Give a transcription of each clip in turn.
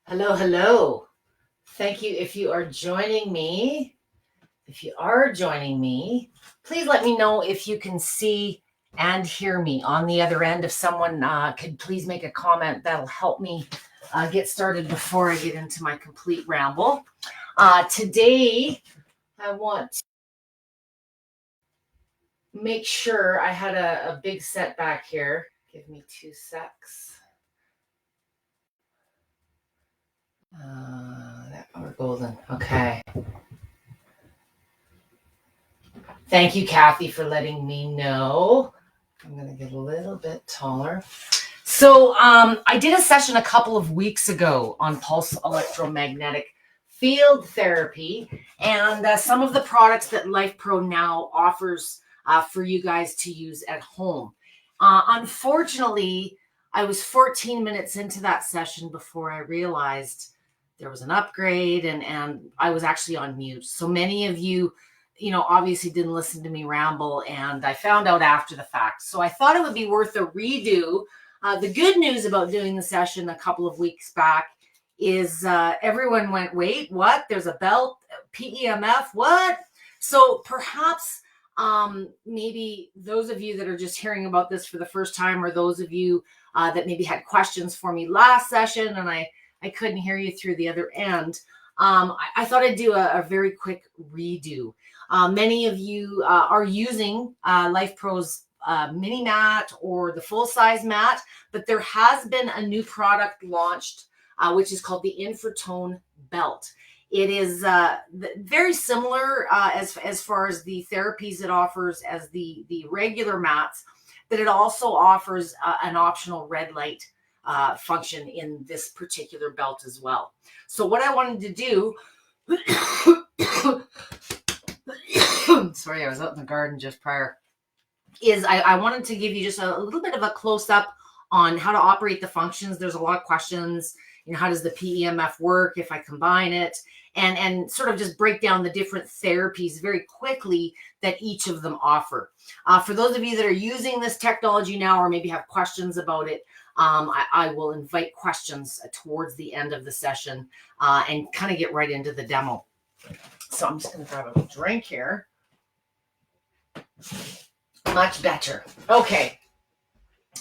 Hello, hello. Thank you. If you are joining me, please let me know if you can see and hear me on the other end. If someone could please make a comment, that'll help me get started before I get into my complete ramble. Today, I want to make sure I had a big setback here. Give me 2 secs. We're golden. Okay. Thank you, Kathy, for letting me know. I'm going to get a little bit taller. So I did a session a couple of weeks ago on pulse electromagnetic field therapy and some of the products that Lifepro now offers for you guys to use at home. Unfortunately, I was 14 minutes into that session before I realized there was an upgrade and I was actually on mute. So many of you obviously didn't listen to me ramble, and I found out after the fact. So I thought it would be worth a redo. The good news about doing the session a couple of weeks back is everyone went, wait, what? There's a belt, PEMF, what? So perhaps maybe those of you that are just hearing about this for the first time, or those of you that maybe had questions for me last session and I couldn't hear you through the other end, I thought I'd do a very quick redo. Many of you are using Lifepro's mini mat or the full-size mat, but there has been a new product launched, which is called the InfraTone belt. It is very similar as far as the therapies it offers as the regular mats, but it also offers an optional red light function in this particular belt as well. So what I wanted to do, sorry, I was out in the garden just prior, is I wanted to give you just a little bit of a close-up on how to operate the functions. There's a lot of questions, how does the PEMF work if I combine it, and sort of just break down the different therapies very quickly that each of them offer. For those of you that are using this technology now or maybe have questions about it, I will invite questions towards the end of the session and kind of get right into the demo. So I'm just going to grab a drink here. Much better. Okay.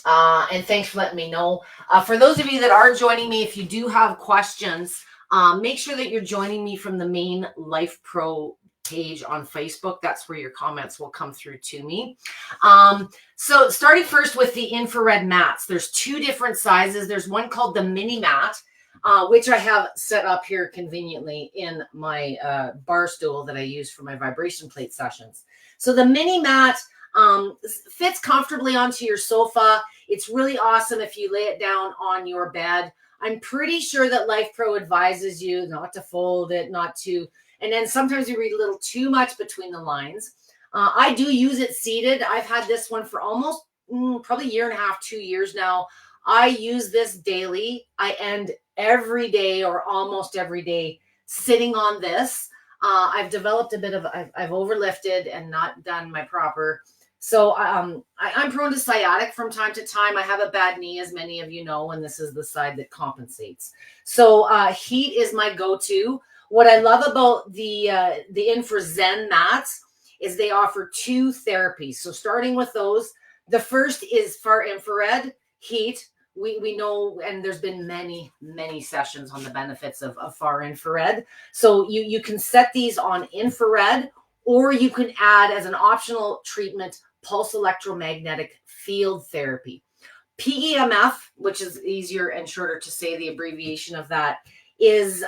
And thanks for letting me know. For those of you that are joining me, if you do have questions, make sure that you're joining me from the main Lifepro page on Facebook. That's where your comments will come through to me. So starting first with the infrared mats, there's 2 different sizes. There's one called the mini mat, which I have set up here conveniently in my bar stool that I use for my vibration plate sessions. So the mini mat fits comfortably onto your sofa. It's really awesome if you lay it down on your bed. I'm pretty sure that Lifepro advises you not to fold it, and then sometimes you read a little too much between the lines. I do use it seated. I've had this one for almost probably 1.5 years, 2 years now. I use this daily. I end every day or almost every day sitting on this. I've developed a bit of, I've overlifted and not done my proper. So I'm prone to sciatic from time to time. I have a bad knee, as many of you know, and this is the side that compensates. So heat is my go-to. What I love about the InfraZen mats is they offer 2 therapies. So starting with those, the first is far infrared heat. We know, and there's been many sessions on the benefits of far infrared. So you can set these on infrared, or you can add as an optional treatment pulse electromagnetic field therapy. PEMF, which is easier and shorter to say, the abbreviation of that is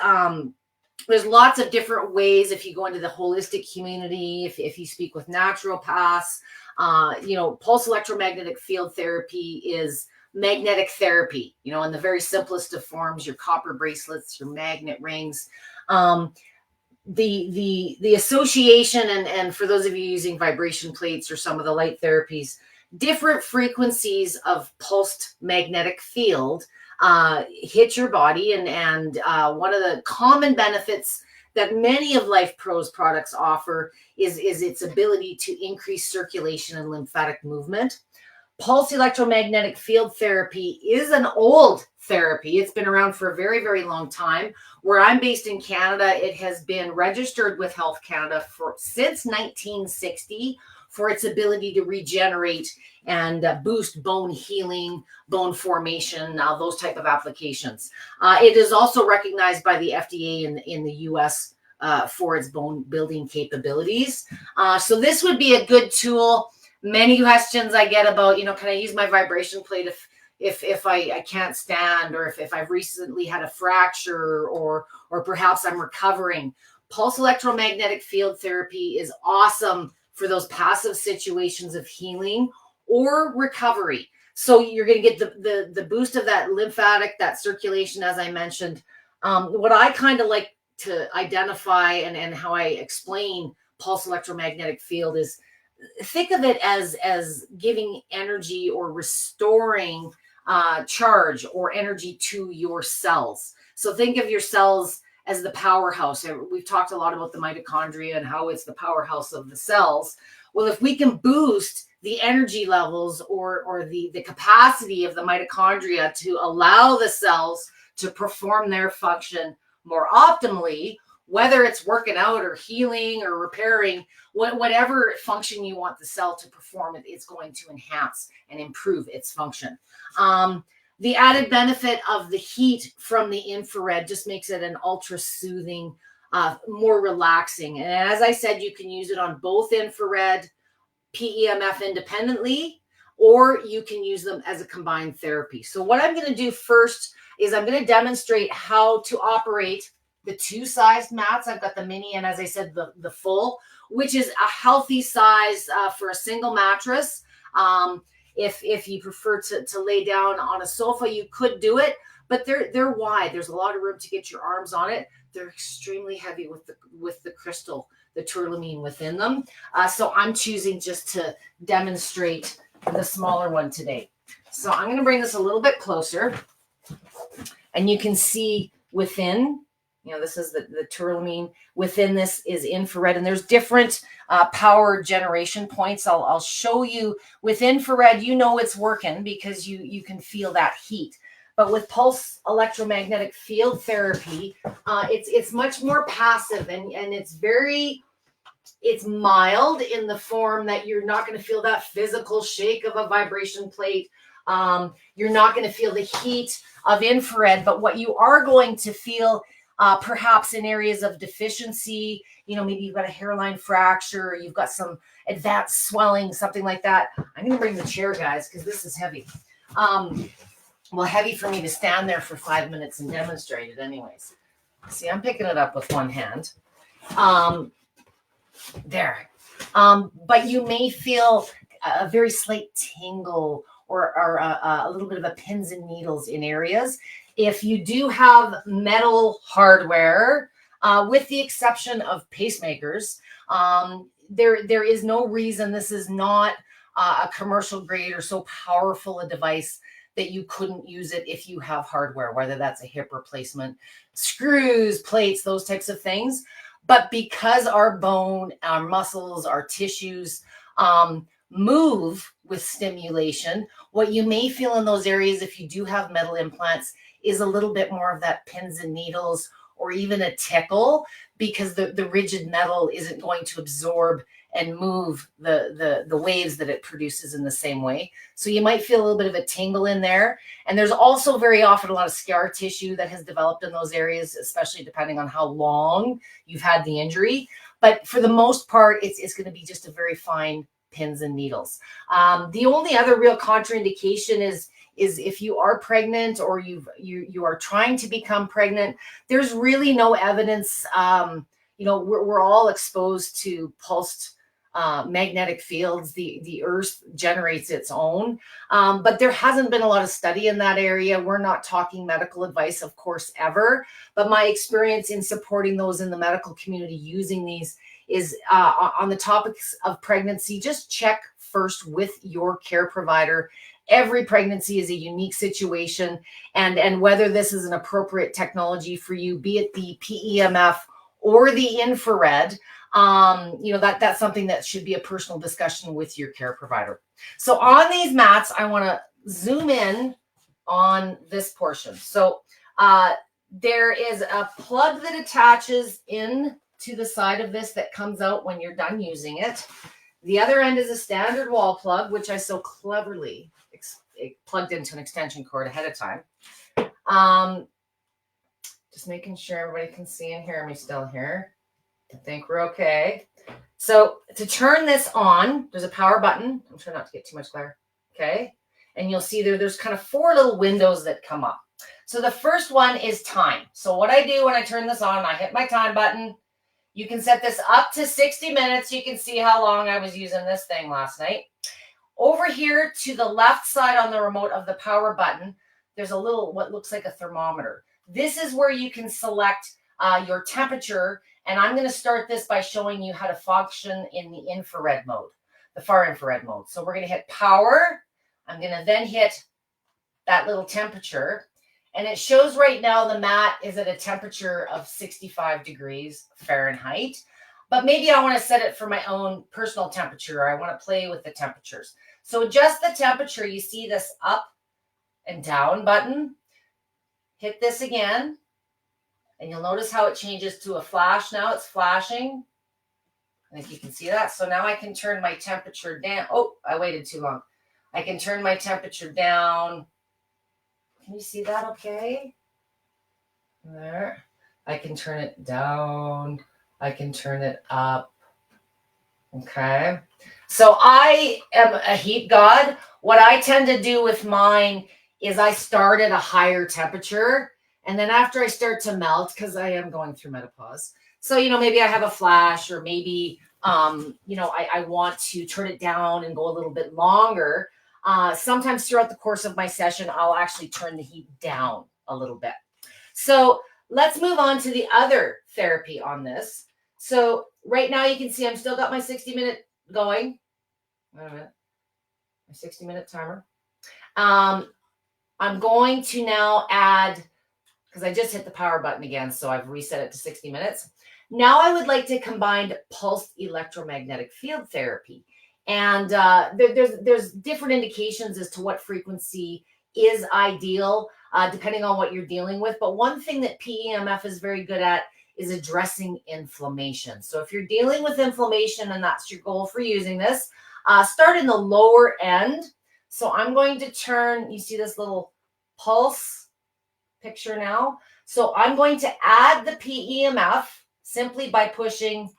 there's lots of different ways. If you go into the holistic community, if you speak with naturopaths, pulse electromagnetic field therapy is magnetic therapy, in the very simplest of forms, your copper bracelets, your magnet rings. The association, and for those of you using vibration plates or some of the light therapies, different frequencies of pulsed magnetic field hit your body, and one of the common benefits that many of Lifepro's products offer is its ability to increase circulation and lymphatic movement. Pulse electromagnetic field therapy is an old therapy. It's been around for a very, very long time. Where I'm based in Canada, it has been registered with Health Canada since 1960 for its ability to regenerate and boost bone healing, bone formation, those type of applications. It is also recognized by the FDA in the U.S. For its bone building capabilities. So this would be a good tool. Many questions I get about, can I use my vibration plate if I can't stand, or if I've recently had a fracture, or perhaps I'm recovering. Pulse electromagnetic field therapy is awesome for those passive situations of healing or recovery. So you're going to get the boost of that lymphatic, that circulation, as I mentioned. What I kind of like to identify and how I explain pulse electromagnetic field is, think of it as giving energy or restoring charge or energy to your cells. So think of your cells as the powerhouse. We've talked a lot about the mitochondria and how it's the powerhouse of the cells. Well, if we can boost the energy levels or the capacity of the mitochondria to allow the cells to perform their function more optimally, whether it's working out or healing or repairing, whatever function you want the cell to perform, it's going to enhance and improve its function. The added benefit of the heat from the infrared just makes it an ultra soothing, more relaxing. And as I said, you can use it on both infrared, PEMF independently, or you can use them as a combined therapy. So what I'm going to do first is I'm going to demonstrate how to operate the two sized mats. I've got the mini and, as I said, the full, which is a healthy size for a single mattress. If you prefer to lay down on a sofa, you could do it, but they're wide. There's a lot of room to get your arms on it. They're extremely heavy with the crystal, the tourmaline within them. So I'm choosing just to demonstrate the smaller one today. So I'm going to bring this a little bit closer, and you can see within, this is the tourmaline. Within this is infrared, and there's different power generation points. I'll show you with infrared. It's working because you can feel that heat. But with pulse electromagnetic field therapy, it's much more passive, and it's mild in the form that you're not going to feel that physical shake of a vibration plate. You're not going to feel the heat of infrared, but what you are going to feel, perhaps in areas of deficiency, maybe you've got a hairline fracture, or you've got some advanced swelling, something like that. I'm going to bring the chair, guys, because this is heavy. Heavy for me to stand there for 5 minutes and demonstrate it anyways. See, I'm picking it up with one hand. There. But you may feel a very slight tingle or a little bit of a pins and needles in areas. If you do have metal hardware, with the exception of pacemakers, there is no reason this is not a commercial grade or so powerful a device that you couldn't use it if you have hardware, whether that's a hip replacement, screws, plates, those types of things. But because our bone, our muscles, our tissues move with stimulation, what you may feel in those areas, if you do have metal implants, is a little bit more of that pins and needles, or even a tickle, because the rigid metal isn't going to absorb and move the waves that it produces in the same way. So you might feel a little bit of a tingle in there. And there's also very often a lot of scar tissue that has developed in those areas, especially depending on how long you've had the injury. But for the most part, it's going to be just a very fine pins and needles. The only other real contraindication is if you are pregnant, or you are trying to become pregnant. There's really no evidence. We're all exposed to pulsed magnetic fields. The earth generates its own, but there hasn't been a lot of study in that area. We're not talking medical advice, of course, ever, but my experience in supporting those in the medical community using these is on the topics of pregnancy. Just check first with your care provider. Every pregnancy is a unique situation, and whether this is an appropriate technology for you, be it the PEMF or the infrared, that's something that should be a personal discussion with your care provider. So on these mats, I want to zoom in on this portion. So there is a plug that attaches in to the side of this that comes out when you're done using it. The other end is a standard wall plug, which I so cleverly plugged into an extension cord ahead of time. Just making sure everybody can see and hear me still here. I think we're okay. So to turn this on, there's a power button. I'm trying not to get too much glare. Okay. And you'll see there's kind of 4 little windows that come up. So the first one is time. So what I do when I turn this on, I hit my time button. You can set this up to 60 minutes. You can see how long I was using this thing last night. Over here to the left side on the remote of the power button, there's a little, what looks like a thermometer. This is where you can select your temperature. And I'm going to start this by showing you how to function in the infrared mode, the far infrared mode. So we're going to hit power. I'm going to then hit that little temperature. And it shows right now the mat is at a temperature of 65 degrees Fahrenheit. But maybe I want to set it for my own personal temperature. I want to play with the temperatures. So adjust the temperature. You see this up and down button. Hit this again. And you'll notice how it changes to a flash. Now it's flashing. I think you can see that. So now I can turn my temperature down. Oh, I waited too long. I can turn my temperature down. Can you see that okay? There. I can turn it down. I can turn it up. Okay. So I am a heat god. What I tend to do with mine is I start at a higher temperature. And then after I start to melt, because I am going through menopause. So, maybe I have a flash or maybe, I want to turn it down and go a little bit longer. Sometimes throughout the course of my session, I'll actually turn the heat down a little bit. So let's move on to the other therapy on this. So right now you can see I'm still got my 60-minute going. Wait a minute. My 60-minute timer. I'm going to now add, because I just hit the power button again, so I've reset it to 60 minutes. Now I would like to combine pulsed electromagnetic field therapy. And there's different indications as to what frequency is ideal, depending on what you're dealing with. But one thing that PEMF is very good at is addressing inflammation. So if you're dealing with inflammation and that's your goal for using this, start in the lower end. So I'm going to turn, you see this little pulse picture now. So I'm going to add the PEMF simply by pushing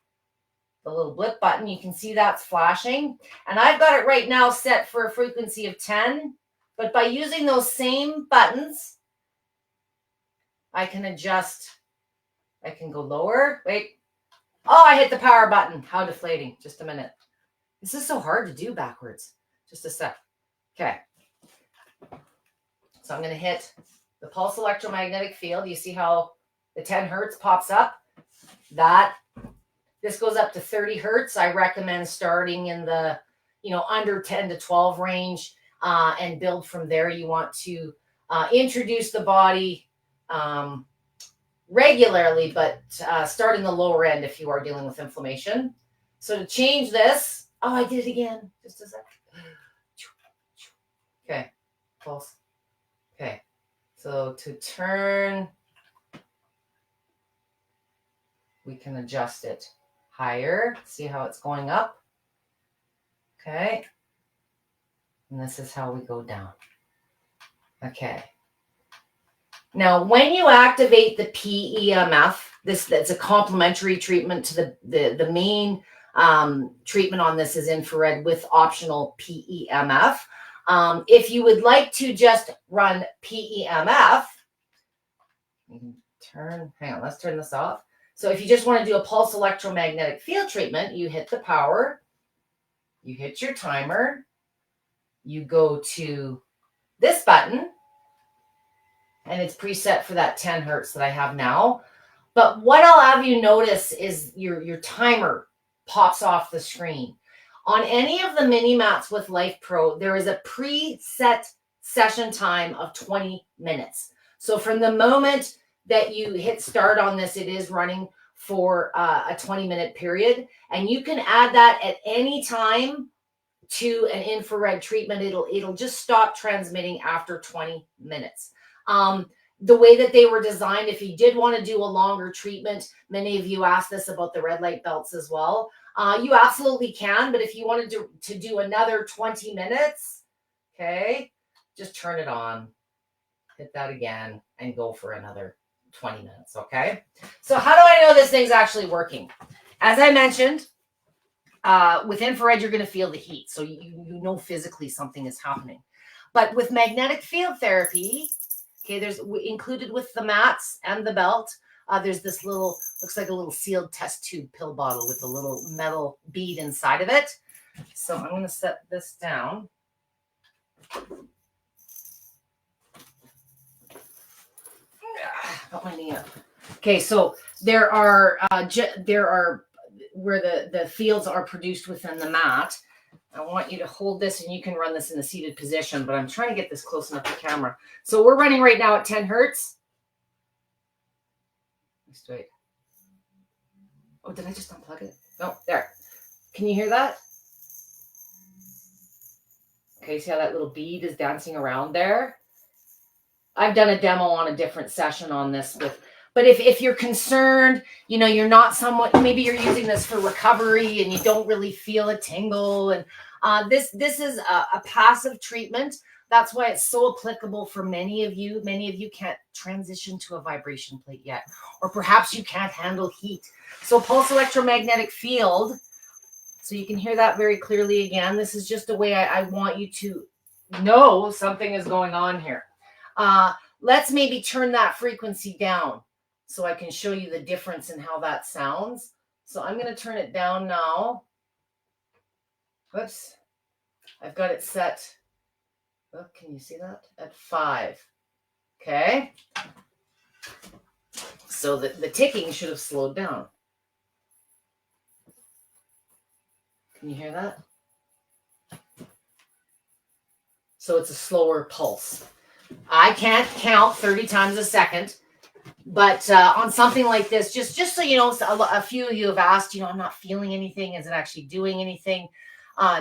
the little blip button. You can see that's flashing. And I've got it right now set for a frequency of 10. But by using those same buttons, I can adjust. I can go lower. Wait. Oh, I hit the power button. How deflating. Just a minute. This is so hard to do backwards. Just a sec. Okay. So I'm going to hit the pulse electromagnetic field. You see how the 10 hertz pops up? This goes up to 30 hertz. I recommend starting in the, under 10 to 12 range and build from there. You want to introduce the body regularly, but start in the lower end if you are dealing with inflammation. So to change this, oh, I did it again. Just a sec. Okay, pulse. Okay, so to turn, we can adjust it higher. See how it's going up? Okay. And this is how we go down. Okay. Now, when you activate the PEMF, that's a complementary treatment to the main treatment on this is infrared with optional PEMF. If you would like to just run PEMF, you can hang on, let's turn this off. So if you just want to do a pulse electromagnetic field treatment, you hit the power, you hit your timer, you go to this button, and it's preset for that 10 hertz that I have now. But what I'll have you notice is your timer pops off the screen. On any of the mini mats with Lifepro, there is a preset session time of 20 minutes. So from the moment that you hit start on this, it is running for a 20-minute period. And you can add that at any time to an infrared treatment. It'll just stop transmitting after 20 minutes. The way that they were designed, if you did want to do a longer treatment, many of you asked this about the red light belts as well. You absolutely can, but if you wanted to do another 20 minutes, okay, just turn it on, hit that again, and go for another 20 minutes, okay? So how do I know this thing's actually working? As I mentioned, with infrared, you're going to feel the heat. So you know physically something is happening. But with magnetic field therapy, okay, there's included with the mats and the belt, there's this little, looks like a little sealed test tube pill bottle with a little metal bead inside of it. So I'm going to set this down. Got my knee up. Okay, so there are where the fields are produced within the mat. I want you to hold this, and you can run this in a seated position, but I'm trying to get this close enough to camera. So we're running right now at 10 hertz. Let's wait. Oh, did I just unplug it? No, there. Can you hear that? Okay, see how that little bead is dancing around there? I've done a demo on a different session on this but if you're concerned, you know, you're not somewhat, maybe you're using this for recovery and you don't really feel a tingle. And this is a passive treatment. That's why it's so applicable for many of you. Many of you can't transition to a vibration plate yet, or perhaps you can't handle heat. So pulse electromagnetic field, so you can hear that very clearly again. This is just a way I want you to know something is going on here. Let's maybe turn that frequency down so I can show you the difference in how that sounds. So I'm going to turn it down now. Whoops. I've got it set. Oh, can you see that? At 5. Okay. So the ticking should have slowed down. Can you hear that? So it's a slower pulse. I can't count 30 times a second, but on something like this, just so you know, a few of you have asked, you know, I'm not feeling anything. Is it actually doing anything?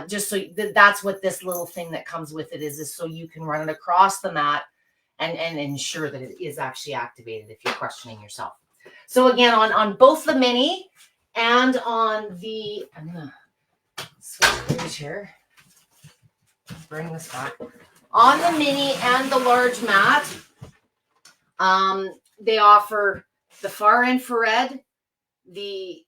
Just so that's what this little thing that comes with it is so you can run it across the mat and ensure that it is actually activated if you're questioning yourself. So again, on both the mini and on the, I'm going to switch gears here. Bring this back. On the mini and the large mat, they offer the far infrared, the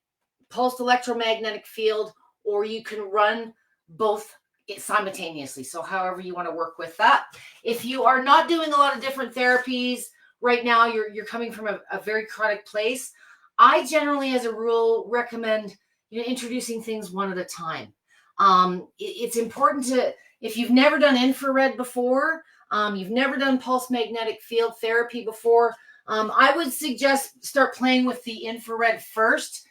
pulsed electromagnetic field, or you can run both simultaneously. So however you want to work with that. If you are not doing a lot of different therapies right now, you're coming from a very chronic place, I generally, as a rule, recommend introducing things one at a time. It's important to, if you've never done infrared before, you've never done pulse magnetic field therapy before, I would suggest start playing with the infrared first.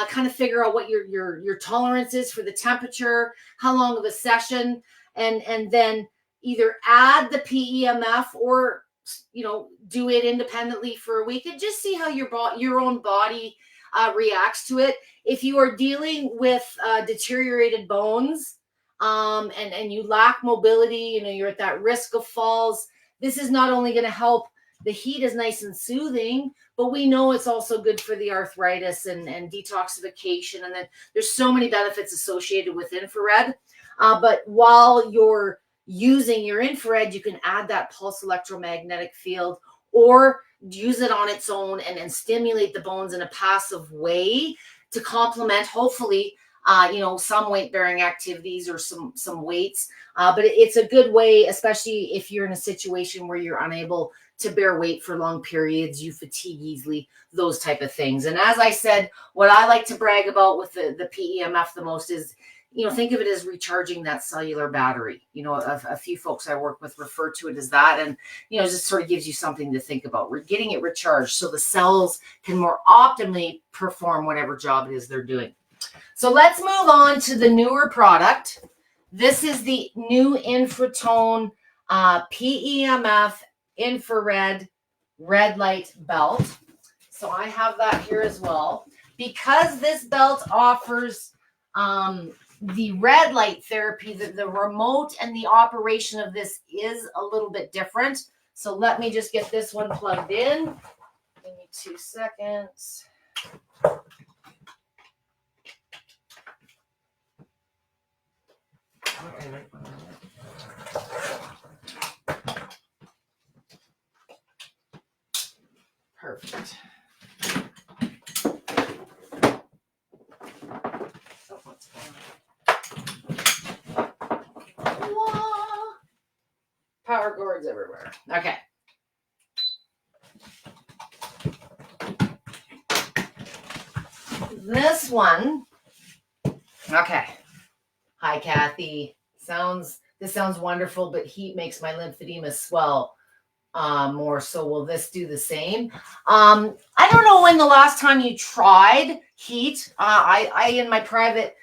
Kind of figure out what your tolerance is for the temperature, how long of a session, and then either add the PEMF or do it independently for a week and just see how your own body reacts to it. If you are dealing with deteriorated bones and you lack mobility, you're at that risk of falls, this is not only going to help. The heat is nice and soothing, but we know it's also good for the arthritis and detoxification. And then there's so many benefits associated with infrared. But while you're using your infrared, you can add that pulse electromagnetic field or use it on its own and stimulate the bones in a passive way to complement, hopefully, some weight-bearing activities or some weights. But it's a good way, especially if you're in a situation where you're unable to bear weight for long periods, you fatigue easily, those type of things. And as I said, what I like to brag about with the PEMF the most is, think of it as recharging that cellular battery. A few folks I work with refer to it as that. And, just sort of gives you something to think about. We're getting it recharged so the cells can more optimally perform whatever job it is they're doing. So let's move on to the newer product. This is the new InfraTone PEMF infrared red light belt. So I have that here as well. Because this belt offers The red light therapy, the remote and the operation of this is a little bit different. So let me just get this one plugged in. Give me 2 seconds. Perfect. So what's going on? Power cords everywhere. Okay. This one. Okay. Hi, Kathy. This sounds wonderful, but heat makes my lymphedema swell more. So will this do the same? I don't know when the last time you tried heat. I in my private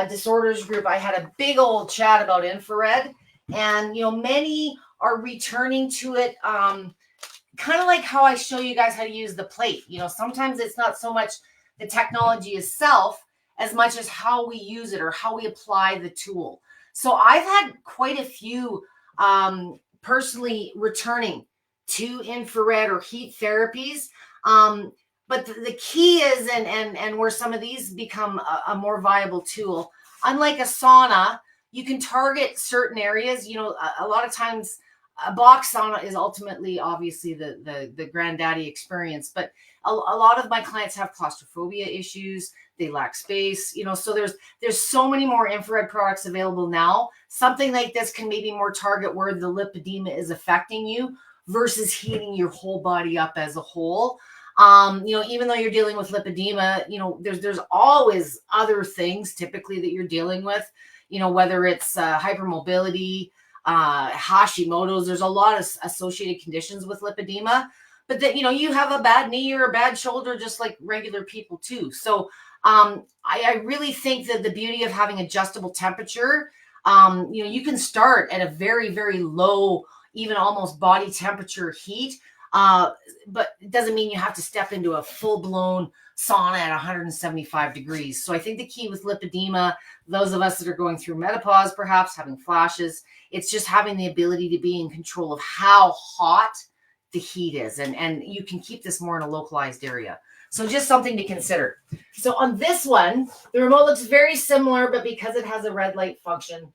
disorders group, I had a big old chat about infrared, and many are returning to it. Kind of like how I show you guys how to use the plate. Sometimes it's not so much the technology itself as much as how we use it or how we apply the tool. So I've had quite a few personally returning to infrared or heat therapies. But the key is, and where some of these become a more viable tool, unlike a sauna, you can target certain areas. A lot of times a box sauna is ultimately obviously the granddaddy experience, but a lot of my clients have claustrophobia issues. They lack space, so there's so many more infrared products available now. Something like this can maybe more target where the lipedema is affecting you versus heating your whole body up as a whole. Even though you're dealing with lipedema, there's always other things typically that you're dealing with, whether it's hypermobility, Hashimoto's. There's a lot of associated conditions with lipedema, but that you have a bad knee or a bad shoulder just like regular people too. So I really think that the beauty of having adjustable temperature, you can start at a very, very low, even almost body temperature heat, but it doesn't mean you have to step into a full-blown sauna at 175 degrees. So I think the key with lipedema, those of us that are going through menopause, perhaps having flashes, it's just having the ability to be in control of how hot the heat is. And you can keep this more in a localized area. So just something to consider. So on this one, the remote looks very similar, but because it has a red light function,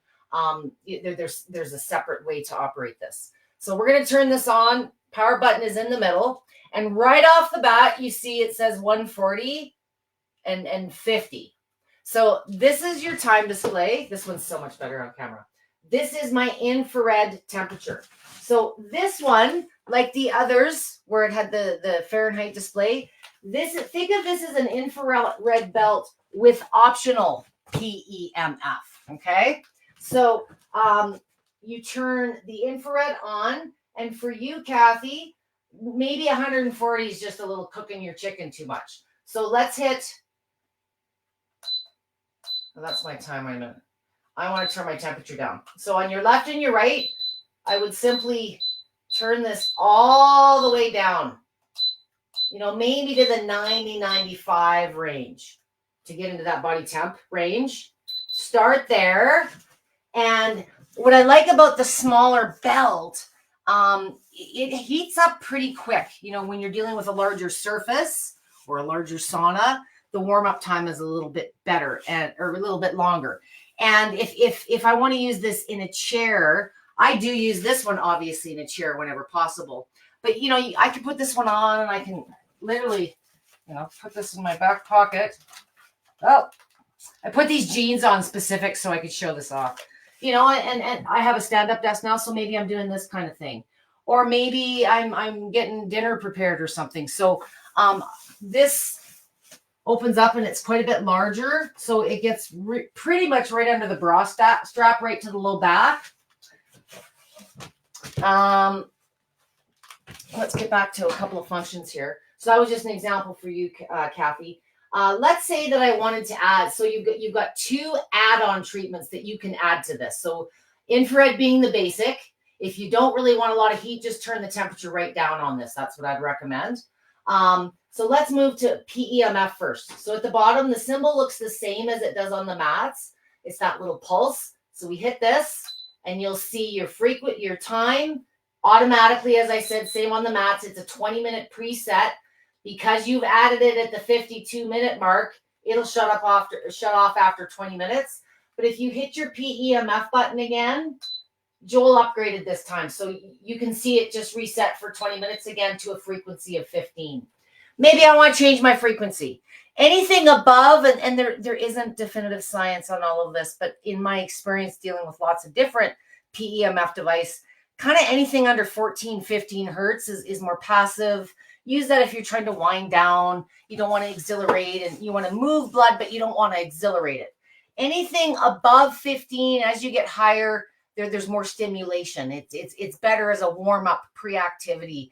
there's a separate way to operate this. So we're going to turn this on. Power button is in the middle. And right off the bat, you see it says 140 and 50. So this is your time display. This one's so much better on camera. This is my infrared temperature. So this one, like the others where it had the Fahrenheit display, think of this as an infrared belt with optional PEMF. Okay. So you turn the infrared on, and for you, Kathy, maybe 140 is just a little cooking your chicken too much. So let's hit. Well, that's my time. Wait a minute. I want to turn my temperature down. So on your left and your right, I would simply turn this all the way down, maybe to the 90, 95 range to get into that body temp range. Start there. And what I like about the smaller belt, it heats up pretty quick. When you're dealing with a larger surface or a larger sauna, the warm-up time is a little bit better or a little bit longer. And if I want to use this in a chair, I do use this one obviously in a chair whenever possible. But I can put this one on and I can literally, put this in my back pocket. Oh, I put these jeans on specific so I could show this off. And I have a stand-up desk now, so maybe I'm doing this kind of thing. Or maybe I'm getting dinner prepared or something. So this opens up and it's quite a bit larger. So it gets pretty much right under the bra strap, right to the low back. Let's get back to a couple of functions here. So that was just an example for you, Kathy. Let's say that I wanted to add, so you've got two add-on treatments that you can add to this. So infrared being the basic. If you don't really want a lot of heat, just turn the temperature right down on this. That's what I'd recommend. So let's move to PEMF first. So at the bottom, the symbol looks the same as it does on the mats. It's that little pulse. So we hit this and you'll see your time automatically, as I said, same on the mats. It's a 20-minute preset. Because you've added it at the 52-minute mark, it'll shut off after 20 minutes. But if you hit your PEMF button again, Joel upgraded this time. So you can see it just reset for 20 minutes again to a frequency of 15. Maybe I want to change my frequency. Anything above, and there isn't definitive science on all of this, but in my experience dealing with lots of different PEMF device, kind of anything under 14, 15 hertz is more passive. Use that if you're trying to wind down. You don't want to exhilarate, and you want to move blood, but you don't want to exhilarate it. Anything above 15, as you get higher, there's more stimulation. It's better as a warm-up pre-activity.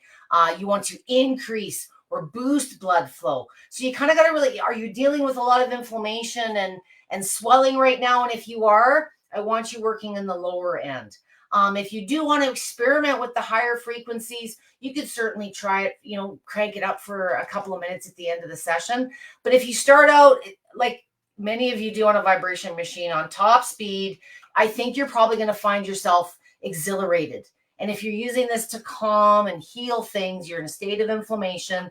You want to increase or boost blood flow. So you kind of got to really, are you dealing with a lot of inflammation and swelling right now? And if you are, I want you working in the lower end. If you do want to experiment with the higher frequencies, you could certainly try it, crank it up for a couple of minutes at the end of the session. But if you start out, like many of you do on a vibration machine, on top speed, I think you're probably going to find yourself exhilarated. And if you're using this to calm and heal things, you're in a state of inflammation,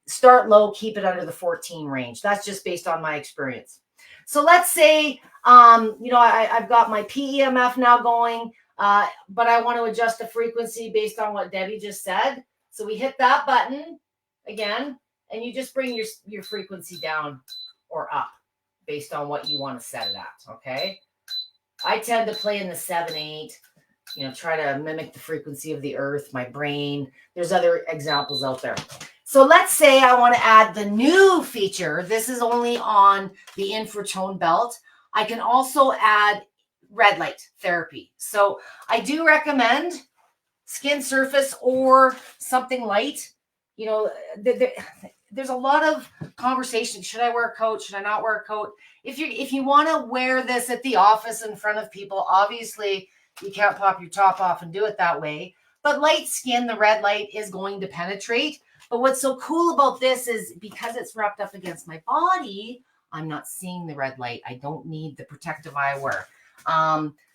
start low, keep it under the 14 range. That's just based on my experience. So let's say, I've got my PEMF now going, but I want to adjust the frequency based on what Debbie just said. So we hit that button again, and you just bring your frequency down or up based on what you want to set it at, okay? I tend to play in the 7/8, try to mimic the frequency of the earth, my brain. There's other examples out there. So let's say I want to add the new feature. This is only on the InfraTone belt. I can also add red light therapy. So I do recommend skin surface or something light. There's a lot of conversation. Should I wear a coat? Should I not wear a coat? If you want to wear this at the office in front of people, obviously you can't pop your top off and do it that way. But light skin, the red light is going to penetrate. But what's so cool about this is because it's wrapped up against my body, I'm not seeing the red light. I don't need the protective eyewear.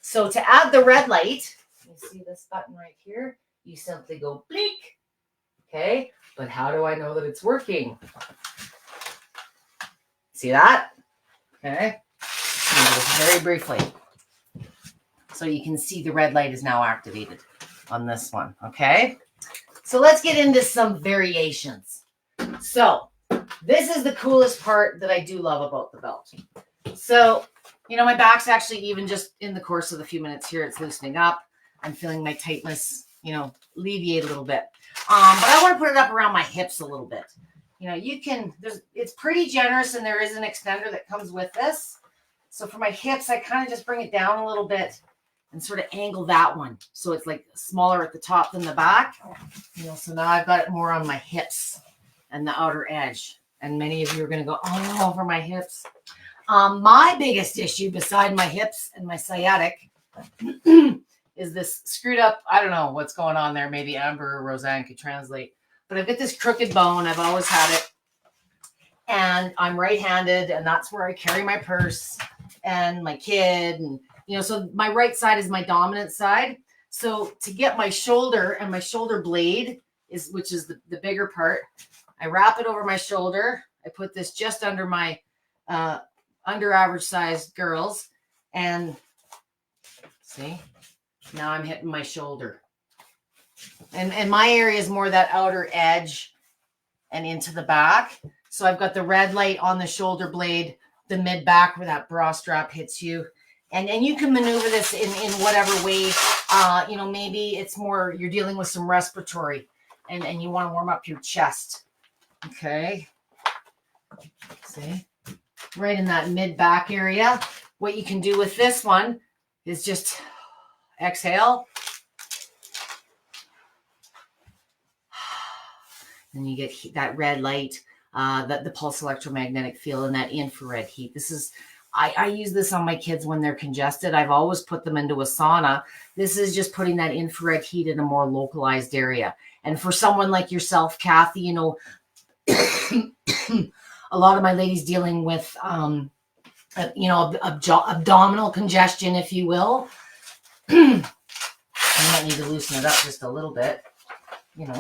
So to add the red light, you see this button right here, you simply go blink. Okay, but how do I know that it's working? See that? Okay, very briefly. So you can see the red light is now activated on this one. Okay, so let's get into some variations. So this is the coolest part that I do love about the belt. So, my back's actually, even just in the course of the few minutes here, it's loosening up. I'm feeling my tightness, alleviate a little bit. But I want to put it up around my hips a little bit. It's pretty generous, and there is an extender that comes with this. So for my hips, I kind of just bring it down a little bit and sort of angle that one. So it's like smaller at the top than the back. So now I've got it more on my hips and the outer edge. And many of you are going to go, oh, over my hips. My biggest issue beside my hips and my sciatic is this screwed up. I don't know what's going on there. Maybe Amber or Roseanne could translate. But I've got this crooked bone. I've always had it. And I'm right-handed, and that's where I carry my purse and my kid. And, so my right side is my dominant side. So to get my shoulder and my shoulder blade, which is the bigger part, I wrap it over my shoulder. I put this just under my under average sized girls, and see, now I'm hitting my shoulder, and my area is more that outer edge and into the back. So I've got the red light on the shoulder blade, the mid back where that bra strap hits you, and you can maneuver this in whatever way. Maybe it's more you're dealing with some respiratory, and you want to warm up your chest. Okay, see, right in that mid back area. What you can do with this one is just exhale, and you get that red light, the pulse electromagnetic field, and that infrared heat. This is, I use this on my kids when they're congested. I've always put them into a sauna. This is just putting that infrared heat in a more localized area. And for someone like yourself, Kathy, a lot of my ladies dealing with abdominal congestion, if you will. You might need to loosen it up just a little bit,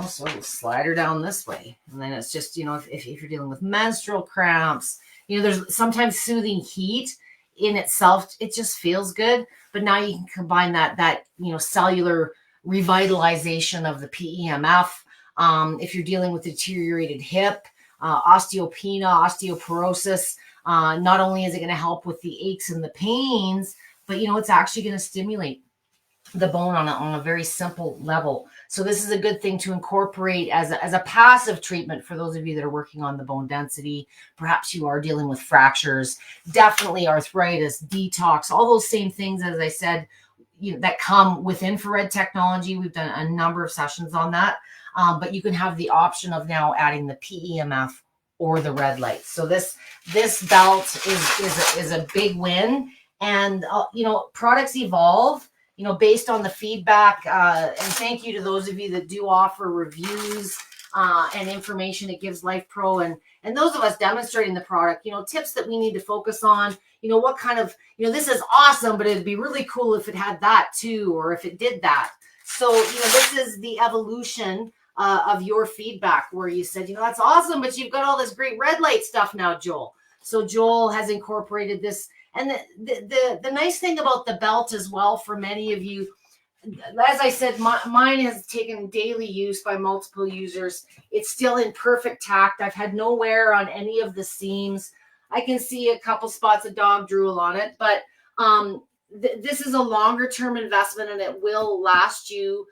so we'll slide her down this way. And then it's just, if you're dealing with menstrual cramps, there's sometimes soothing heat in itself. It just feels good. But now you can combine that cellular revitalization of the PEMF. If you're dealing with deteriorated hip, osteopenia, osteoporosis, not only is it going to help with the aches and the pains, but it's actually going to stimulate the bone on a very simple level. So this is a good thing to incorporate as a passive treatment for those of you that are working on the bone density. Perhaps you are dealing with fractures, definitely arthritis, detox, all those same things, as I said, that come with infrared technology. We've done a number of sessions on that, but you can have the option of now adding the PEMF or the red light. So this belt is a big win. And products evolve based on the feedback, and thank you to those of you that do offer reviews and information. It gives Lifepro and those of us demonstrating the product, tips that we need to focus on, what kind of, this is awesome, but it'd be really cool if it had that too, or if it did that. So, this is the evolution of your feedback where you said, that's awesome, but you've got all this great red light stuff now, Joel. So Joel has incorporated this. And the nice thing about the belt as well, for many of you, as I said, mine has taken daily use by multiple users. It's still in perfect tact. I've had no wear on any of the seams. I can see a couple spots of dog drool on it, but this is a longer term investment and it will last you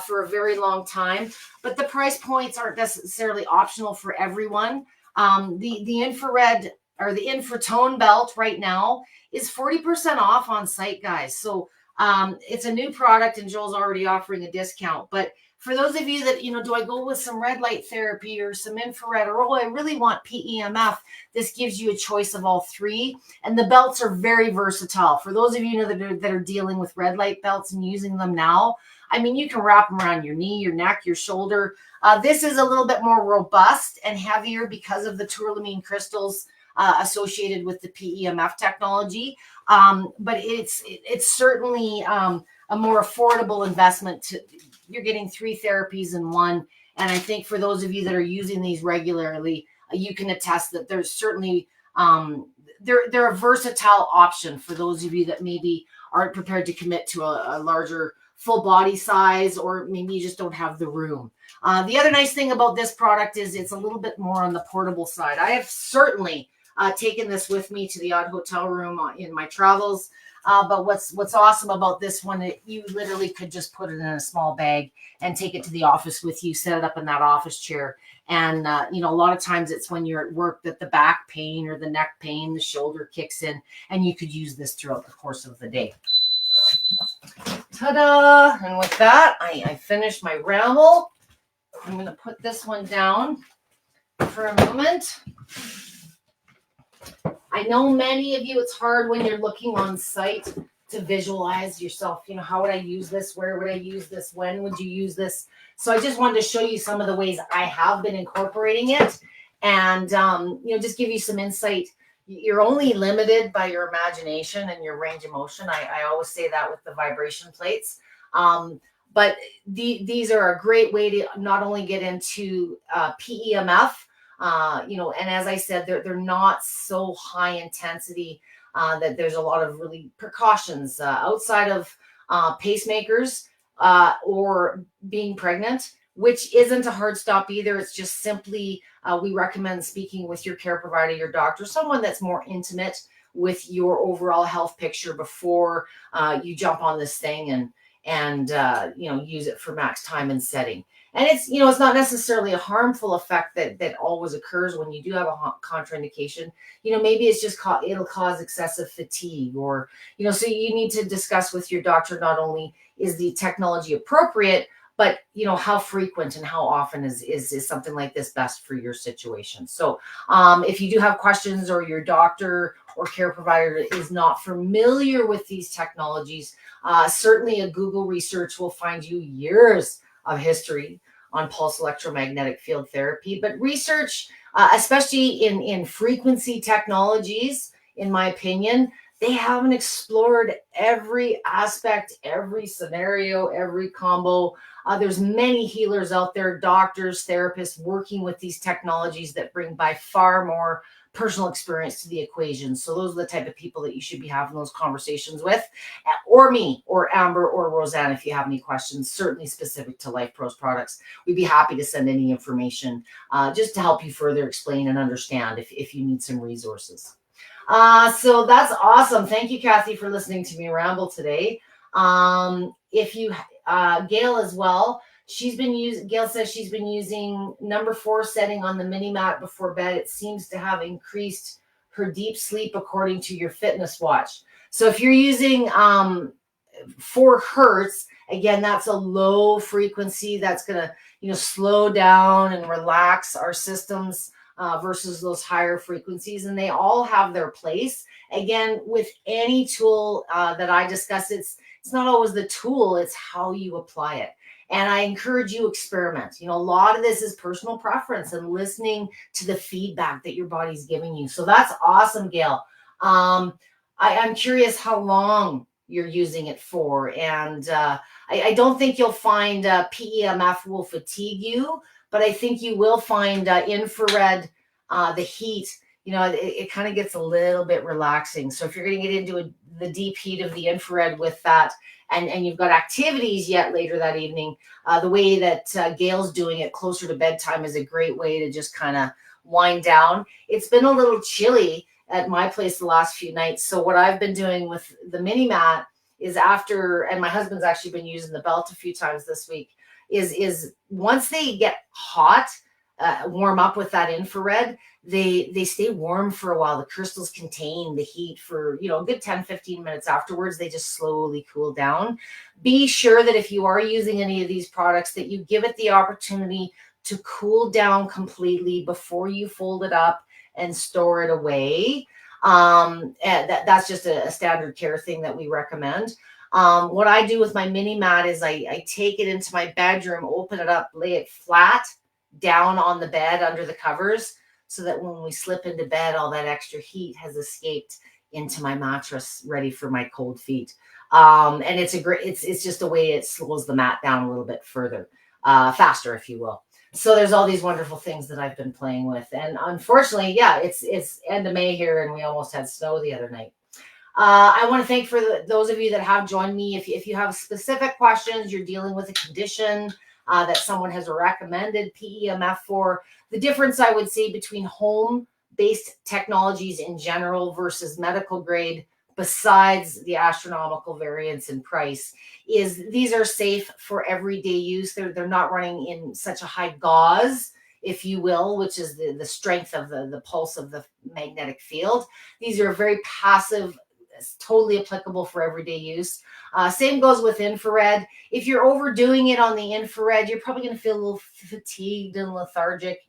for a very long time. But the price points aren't necessarily optional for everyone. The infrared or the InfraTone belt right now is 40% off on site, guys. So it's a new product and Joel's already offering a discount. But for those of you that, do I go with some red light therapy or some infrared, or I really want PEMF, this gives you a choice of all three. And the belts are very versatile. For those of you that are dealing with red light belts and using them now, you can wrap them around your knee, your neck, your shoulder. This is a little bit more robust and heavier because of the tourmaline crystals associated with the PEMF technology. But it's certainly a more affordable investment. You're getting 3 therapies in one. And I think for those of you that are using these regularly, you can attest that there's certainly, they're a versatile option for those of you that maybe aren't prepared to commit to a larger full body size, or maybe you just don't have the room. The other nice thing about this product is it's a little bit more on the portable side. I have certainly taken this with me to the odd hotel room in my travels. But what's awesome about this one, you literally could just put it in a small bag and take it to the office with you, set it up in that office chair. And, a lot of times it's when you're at work that the back pain or the neck pain, the shoulder kicks in, and you could use this throughout the course of the day. Ta-da! And with that, I finished my ramble. I'm going to put this one down for a moment. I know many of you, it's hard when you're looking on site to visualize yourself. How would I use this? Where would I use this? When would you use this? So I just wanted to show you some of the ways I have been incorporating it and, just give you some insight. You're only limited by your imagination and your range of motion. I always say that with the vibration plates. But these are a great way to not only get into PEMF, and as I said, they're not so high intensity that there's a lot of really precautions outside of pacemakers or being pregnant, which isn't a hard stop either. It's just simply we recommend speaking with your care provider, your doctor, someone that's more intimate with your overall health picture before you jump on this thing and use it for max time and setting. And it's not necessarily a harmful effect that always occurs when you do have a contraindication. Maybe it's just it'll cause excessive fatigue, or so you need to discuss with your doctor not only is the technology appropriate, but how frequent and how often is something like this best for your situation. So if you do have questions, or your doctor or care provider is not familiar with these technologies, certainly a Google research will find you years of history on pulse electromagnetic field therapy. But research, especially in frequency technologies, in my opinion, they haven't explored every aspect, every scenario, every combo. There's many healers out there, doctors, therapists working with these technologies that bring by far more personal experience to the equation. So those are the type of people that you should be having those conversations with, or me, or Amber, or Roseanne, if you have any questions, certainly specific to Lifepro's products. We'd be happy to send any information just to help you further explain and understand if you need some resources. So that's awesome. Thank you, Kathy, for listening to me ramble today. If you, Gail as well, Gail says she's been using number 4 setting on the mini mat before bed. It seems to have increased her deep sleep according to your fitness watch. So if you're using 4 hertz, again, that's a low frequency that's going to, slow down and relax our systems versus those higher frequencies. And they all have their place. Again, with any tool that I discuss, it's not always the tool, it's how you apply it. And I encourage you experiment. A lot of this is personal preference and listening to the feedback that your body's giving you. So that's awesome, Gail. I'm curious how long you're using it for. And I don't think you'll find PEMF will fatigue you, but I think you will find infrared, the heat, it kind of gets a little bit relaxing. So if you're going to get into the deep heat of the infrared with that, and you've got activities yet later that evening, the way that Gail's doing it closer to bedtime is a great way to just kind of wind down. It's been a little chilly at my place the last few nights. So what I've been doing with the mini mat is and my husband's actually been using the belt a few times this week, is once they get hot, warm up with that infrared, they stay warm for a while. The crystals contain the heat for, a good 10-15 minutes afterwards. They just slowly cool down. Be sure that if you are using any of these products, that you give it the opportunity to cool down completely before you fold it up and store it away. And that's just a standard care thing that we recommend. What I do with my mini mat is I take it into my bedroom, open it up, lay it flat down on the bed under the covers, so that when we slip into bed, all that extra heat has escaped into my mattress, ready for my cold feet. And it's just a way it slows the mat down a little bit further, faster, if you will. So there's all these wonderful things that I've been playing with. And unfortunately, it's end of May here, and we almost had snow the other night. I want to thank those of you that have joined me. If you have specific questions, you're dealing with a condition that someone has recommended PEMF for, the difference I would say between home-based technologies in general versus medical grade, besides the astronomical variance in price, is these are safe for everyday use. They're not running in such a high gauze, if you will, which is the strength of the pulse of the magnetic field. These are very passive, totally applicable for everyday use. Same goes with infrared. If you're overdoing it on the infrared, you're probably going to feel a little fatigued and lethargic.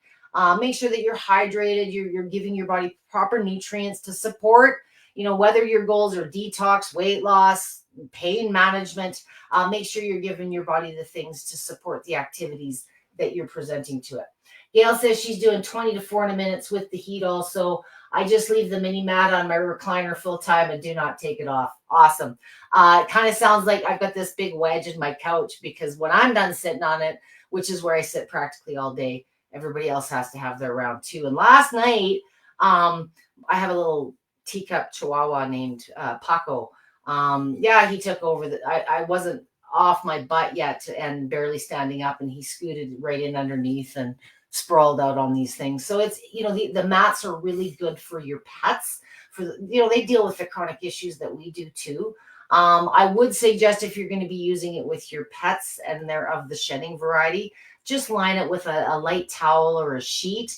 Make sure that you're hydrated. You're giving your body proper nutrients to support, whether your goals are detox, weight loss, pain management. Make sure you're giving your body the things to support the activities that you're presenting to it. Gail says she's doing 20 to 40 minutes with the heat also. I just leave the mini mat on my recliner full time and do not take it off. Awesome. It kind of sounds like I've got this big wedge in my couch, because when I'm done sitting on it, which is where I sit practically all day, everybody else has to have their round too. And last night, I have a little teacup chihuahua named Paco. He took over. I wasn't off my butt yet and barely standing up, and he scooted right in underneath and sprawled out on these things. So it's, the mats are really good for your pets. They deal with the chronic issues that we do too. I would suggest, if you're going to be using it with your pets and they're of the shedding variety, just line it with a light towel or a sheet,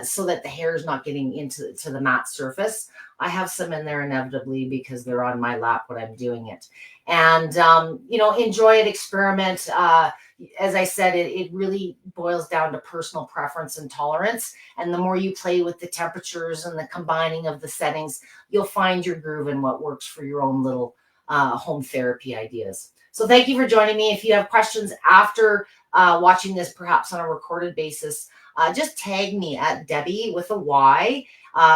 so that the hair is not getting into the mat surface. I have some in there inevitably because they're on my lap when I'm doing it. And, enjoy it, experiment. As I said, it really boils down to personal preference and tolerance. And the more you play with the temperatures and the combining of the settings, you'll find your groove and what works for your own little home therapy ideas. So thank you for joining me. If you have questions after watching this perhaps on a recorded basis, just tag me at Debby with a Y.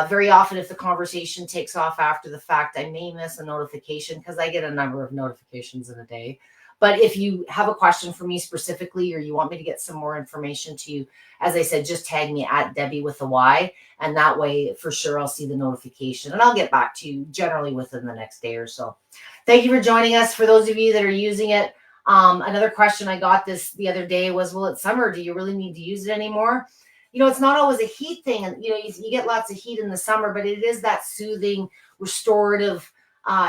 Very often, if the conversation takes off after the fact, I may miss a notification because I get a number of notifications in a day. But if you have a question for me specifically, or you want me to get some more information to you, as I said, just tag me at Debby with a Y. And that way, for sure, I'll see the notification and I'll get back to you generally within the next day or so. Thank you for joining us. For those of you that are using it, another question I got the other day was, well, it's summer. Do you really need to use it anymore? You know, it's not always a heat thing. And, you know, you get lots of heat in the summer, but it is that soothing, restorative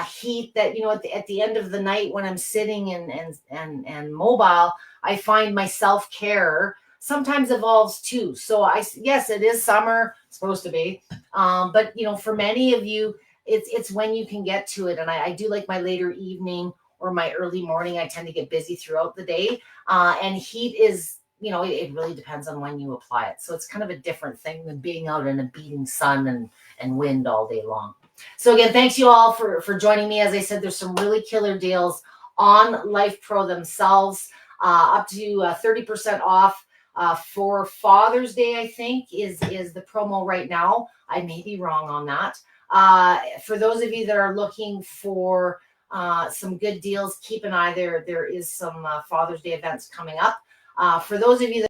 heat that, you know, at the end of the night when I'm sitting and mobile, I find my self-care sometimes evolves too. So yes, it is summer, it's supposed to be. But, you know, for many of you, it's when you can get to it. And I do like my later evening or my early morning. I tend to get busy throughout the day. And heat is, you know, it really depends on when you apply it. So it's kind of a different thing than being out in a beating sun and wind all day long. So again, thanks you all for joining me. As I said, there's some really killer deals on Lifepro themselves, up to 30% off for Father's Day, I think, is the promo right now. I may be wrong on that. For those of you that are looking for some good deals, keep an eye there. There is some Father's Day events coming up. For those of you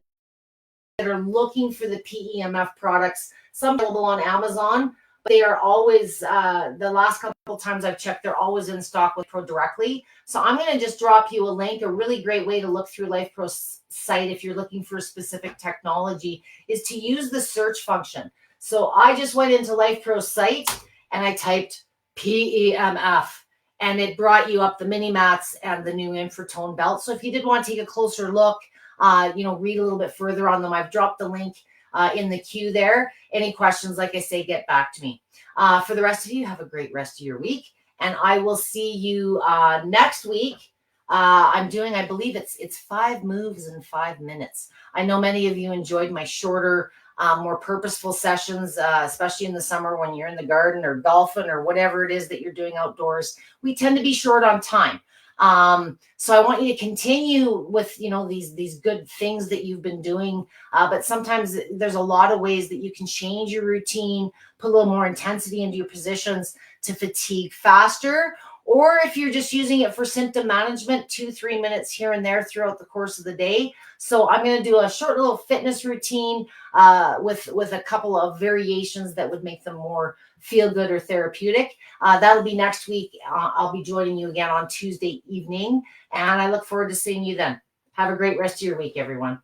that are looking for the PEMF products, some available on Amazon, but they are always, the last couple times I've checked, they're always in stock with Pro directly. So I'm going to just drop you a link. A really great way to look through Lifepro's site if you're looking for a specific technology is to use the search function. So I just went into Lifepro's site and I typed PEMF. And it brought you up the mini mats and the new InfraTone belt. So if you did want to take a closer look, you know, read a little bit further on them, I've dropped the link in the queue there. Any questions, like I say, get back to me. For the rest of you, have a great rest of your week. And I will see you next week. I'm doing, I believe it's 5 moves in 5 minutes. I know many of you enjoyed my shorter, more purposeful sessions, especially in the summer when you're in the garden or golfing or whatever it is that you're doing outdoors. We tend to be short on time. So I want you to continue with, you know, these good things that you've been doing. But sometimes there's a lot of ways that you can change your routine, put a little more intensity into your positions to fatigue faster. Or if you're just using it for symptom management, 2-3 minutes here and there throughout the course of the day. So I'm going to do a short little fitness routine with a couple of variations that would make them more feel good or therapeutic. That'll be next week. I'll be joining you again on Tuesday evening, and I look forward to seeing you then. Have a great rest of your week, everyone.